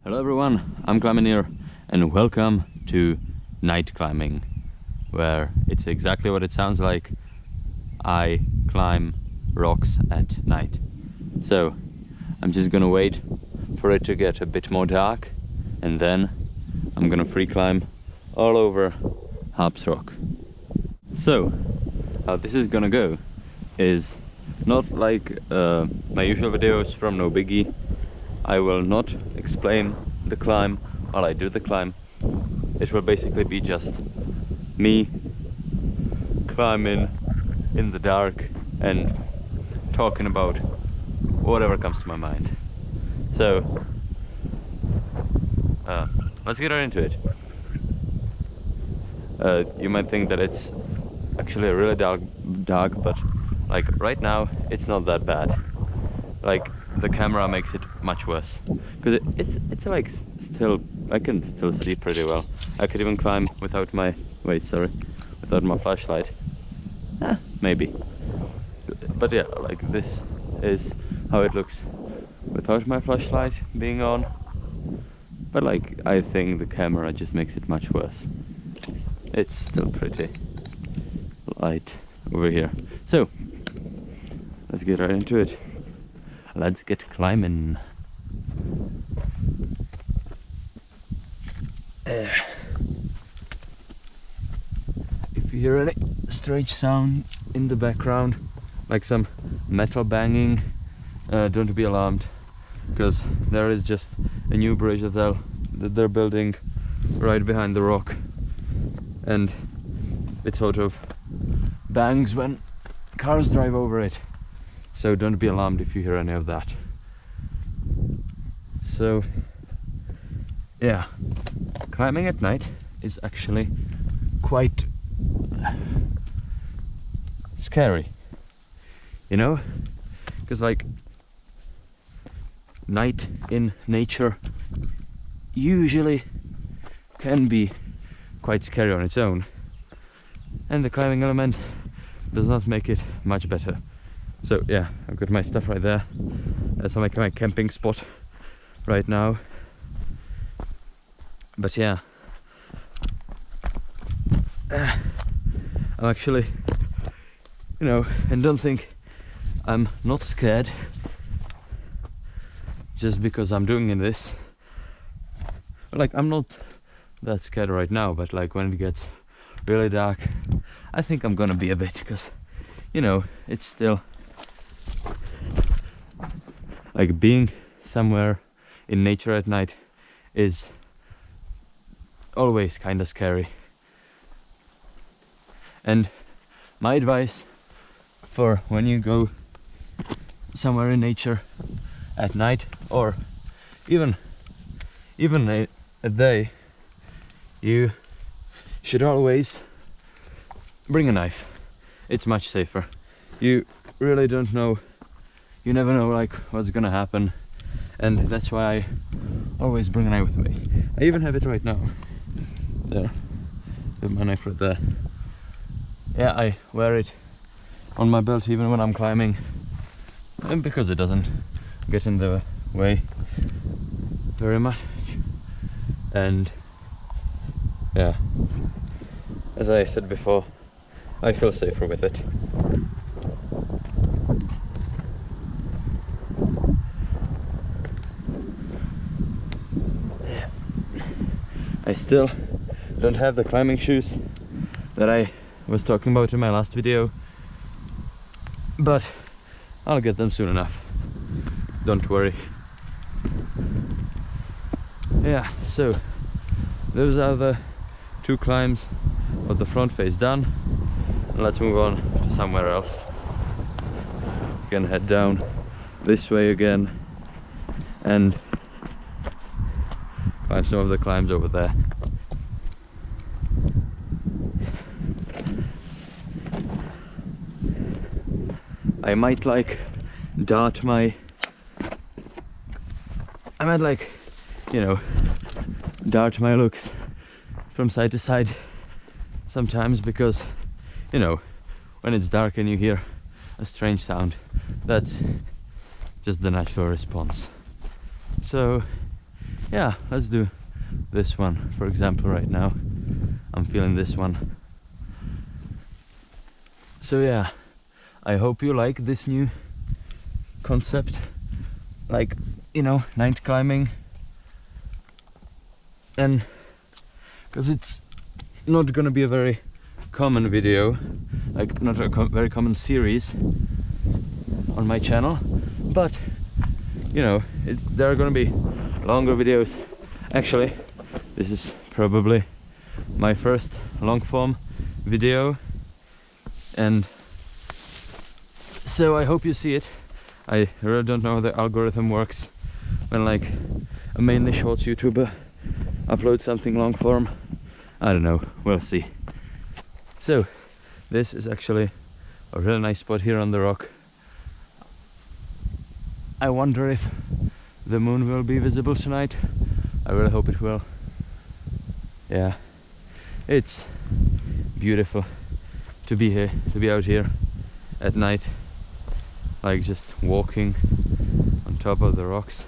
Hello everyone, I'm climbing here and welcome to night climbing, where it's exactly what it sounds like. I climb rocks at night. So I'm just gonna wait for it to get a bit more dark and then I'm gonna free climb all over Harps Rock. So how this is gonna go is not like my usual videos from No Biggie. I will not explain the climb while I do the climb. It will basically be just me climbing in the dark and talking about whatever comes to my mind. So let's get right into it. You might think that it's actually really dark, but like right now it's not that bad. Like the camera makes it much worse because it's like still I can still see pretty well. I could even climb without my without my flashlight. Maybe. But yeah, like this is how it looks without my flashlight being on. But like I think the camera just makes it much worse. It's still pretty light over here. So let's get right into it. Let's get climbing. If you hear any strange sound in the background, like some metal banging, don't be alarmed, because there is just a new bridge that they're building right behind the rock, and it sort of bangs when cars drive over it. So don't be alarmed if you hear any of that. So yeah, climbing at night is actually quite scary, you know, because like night in nature usually can be quite scary on its own, and the climbing element does not make it much better. So yeah, I've got my stuff right there. That's like my camping spot right now. But yeah, I'm actually, you know, and don't think I'm not scared just because I'm doing this. Like I'm not that scared right now, but like when it gets really dark, I think I'm gonna be a bit, because you know, it's still like being somewhere in nature at night is always kind of scary. And my advice for when you go somewhere in nature at night, or even a day, you should always bring a knife. It's much safer. You really don't know, you never know like what's gonna happen, and that's why I always bring a knife with me. I even have it right now. There, with my knife right there. Yeah, I wear it on my belt even when I'm climbing, and because it doesn't get in the way very much. And yeah, as I said before, I feel safer with it. I still don't have the climbing shoes that I was talking about in my last video, but I'll get them soon enough. Don't worry. Yeah, so those are the two climbs of the front face done. And let's move on to somewhere else. We can head down this way again and climb some of the climbs over there. I might like dart my, you know, dart my looks from side to side sometimes, because you know, when it's dark and you hear a strange sound, that's just the natural response. So yeah, let's do this one, for example. Right now I'm feeling this one. So yeah, I hope you like this new concept, like, you know, night climbing. And because it's not gonna be a very common video, like not a very common series on my channel, but you know, there are gonna be longer videos. Actually, this is probably my first long form video, and so I hope you see it. I really don't know how the algorithm works when like a mainly shorts YouTuber uploads something long form. I don't know, we'll see. So this is actually a really nice spot here on the rock. I wonder if the moon will be visible tonight. I really hope it will. Yeah, it's beautiful to be here, to be out here at night, like just walking on top of the rocks.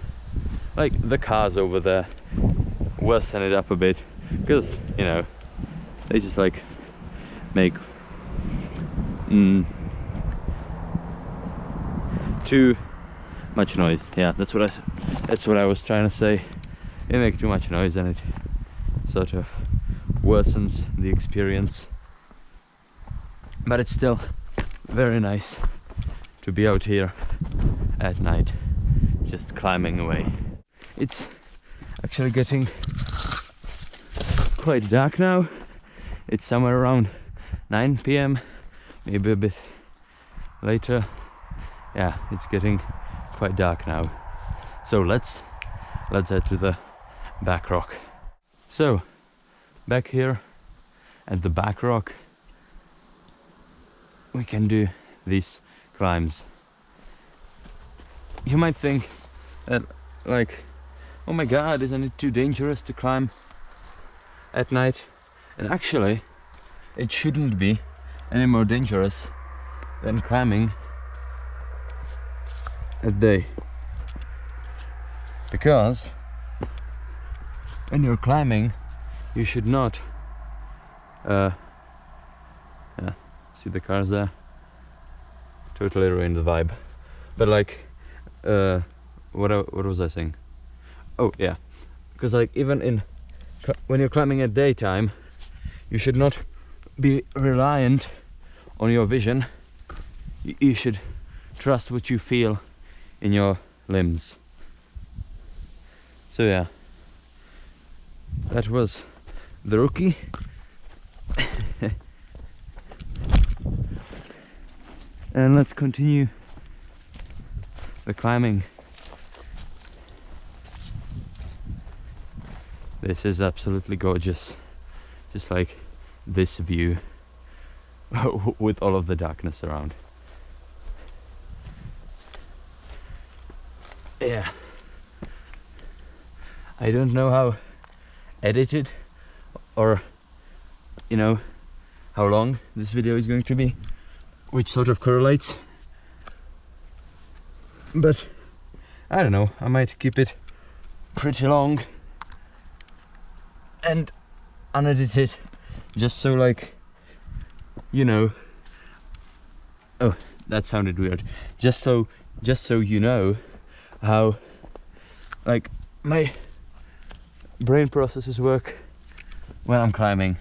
Like the cars over there worsen it up a bit, because you know, they just like make too much noise. Yeah, that's what I was trying to say. They make too much noise and it sort of worsens the experience. But it's still very nice to be out here at night, just climbing away. It's actually getting quite dark now. It's somewhere around 9 p.m, maybe a bit later. Yeah, it's getting quite dark now. So let's head to the back rock. So back here at the back rock we can do these climbs. You might think that like, oh my god, isn't it too dangerous to climb at night? And actually it shouldn't be any more dangerous than climbing at day, because when you're climbing you should not yeah, see the cars there, totally ruined the vibe. But like what was I saying? Oh yeah, because like even when you're climbing at daytime you should not be reliant on your vision. You should trust what you feel in your limbs. So yeah, that was the rookie. And let's continue the climbing. This is absolutely gorgeous, just like this view with all of the darkness around. Yeah, I don't know how edited or, you know, how long this video is going to be, which sort of correlates, but I don't know, I might keep it pretty long and unedited, just so like, you know, oh, that sounded weird, just so you know how like my brain processes work when I'm climbing,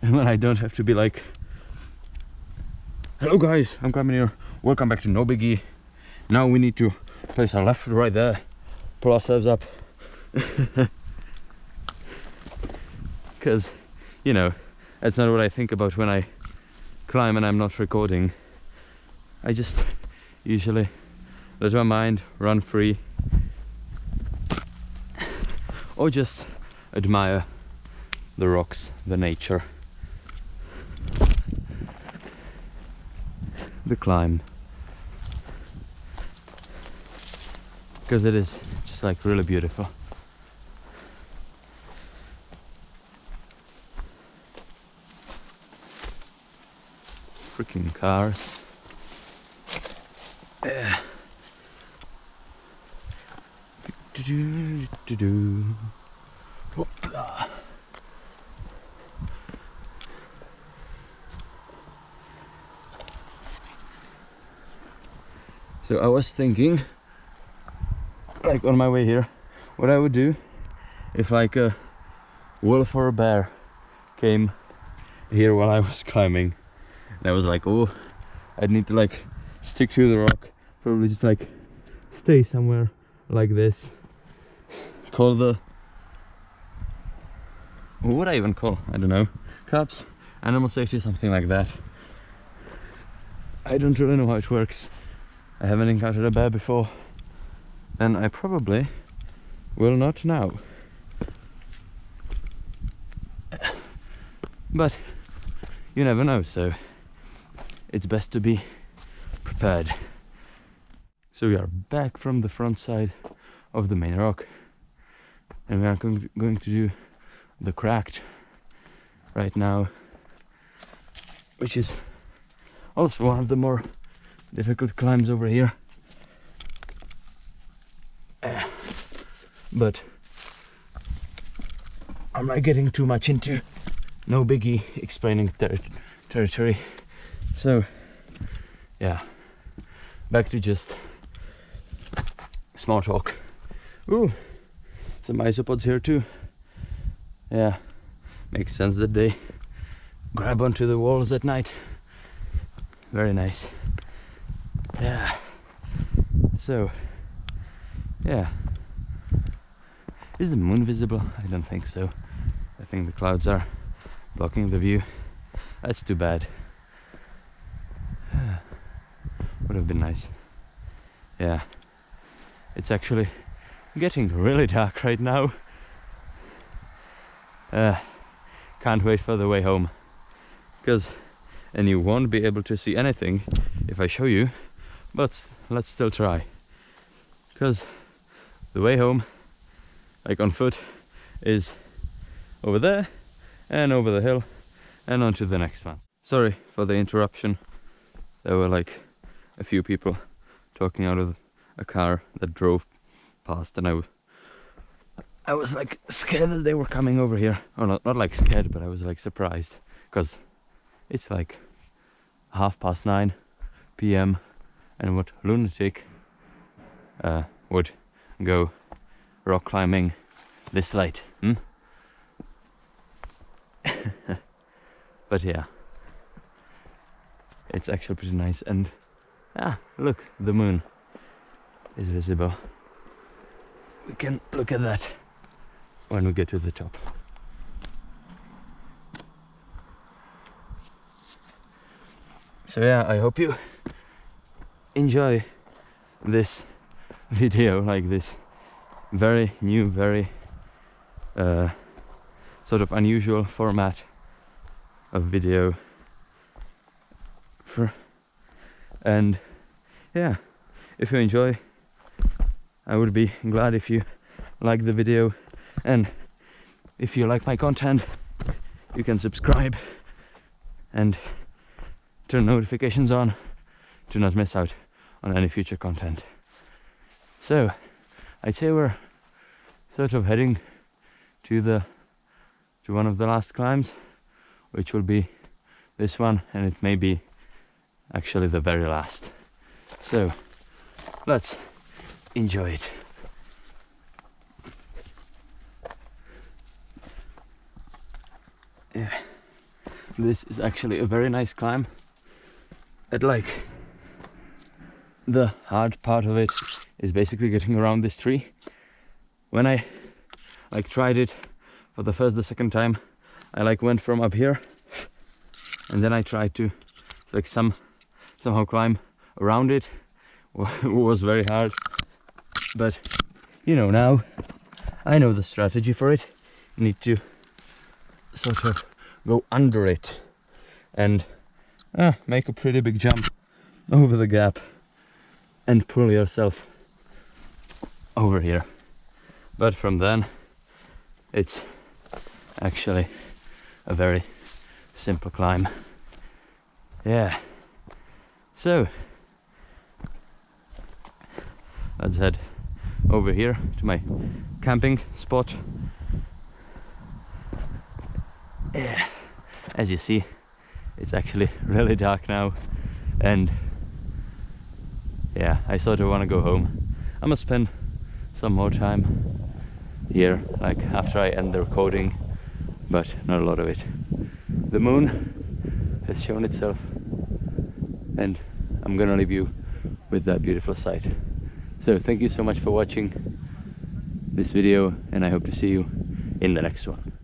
and when I don't have to be like, hello guys, I'm climbing here, welcome back to No Biggie. Now we need to place our left foot right there, pull ourselves up. Because, you know, that's not what I think about when I climb and I'm not recording. I just usually let my mind run free, or just admire the rocks, the nature, the climb, because it is just like really beautiful. Freaking cars. Hoopla. So I was thinking, like on my way here, what I would do if like a wolf or a bear came here while I was climbing. And I was like, oh, I'd need to like stick to the rock, probably just like stay somewhere like this. Call the, what would I even call? I don't know. Cops, animal safety, something like that. I don't really know how it works. I haven't encountered a bear before, and I probably will not now. But you never know, so it's best to be prepared. So we are back from the front side of the main rock, and we are going to do the cracked right now, which is also one of the more difficult climbs over here. But I'm not getting too much into no biggie explaining territory. So yeah, back to just small talk. Ooh, some isopods here too. Yeah, makes sense that they grab onto the walls at night. Very nice. Yeah. So yeah, is the moon visible? I don't think so. I think the clouds are blocking the view. That's too bad. Would have been nice. Yeah, it's actually getting really dark right now. Can't wait for the way home, and you won't be able to see anything if I show you, but let's still try, because the way home, like on foot, is over there and over the hill and on to the next one. Sorry for the interruption. There were like a few people talking out of a car that drove past, and I was like scared that they were coming over here. Or not like scared, but I was like surprised, because it's like 9:30 p.m. and what lunatic would go rock climbing this late? But yeah, it's actually pretty nice, and look, the moon is visible. We can look at that when we get to the top. So yeah, I hope you enjoy this video, like this very new, very sort of unusual format of video. And yeah, if you enjoy, I would be glad if you like the video, and if you like my content, you can subscribe and turn notifications on to not miss out on any future content. So I'd say we're sort of heading to one of the last climbs, which will be this one, and it may be actually the very last. So let's enjoy it. Yeah, this is actually a very nice climb. Like, the hard part of it is basically getting around this tree. When I like tried it for the second time, I like went from up here, and then I tried to like somehow climb around it. It was very hard, but you know, now I know the strategy for it. You need to sort of go under it and make a pretty big jump over the gap and pull yourself over here. But from then it's actually a very simple climb. Yeah, so let's head over here to my camping spot. Yeah, as you see, it's actually really dark now, and yeah, I sort of want to go home. I must spend some more time here, like after I end the recording, but not a lot of it. The moon has shown itself, and I'm gonna leave you with that beautiful sight. So thank you so much for watching this video, and I hope to see you in the next one.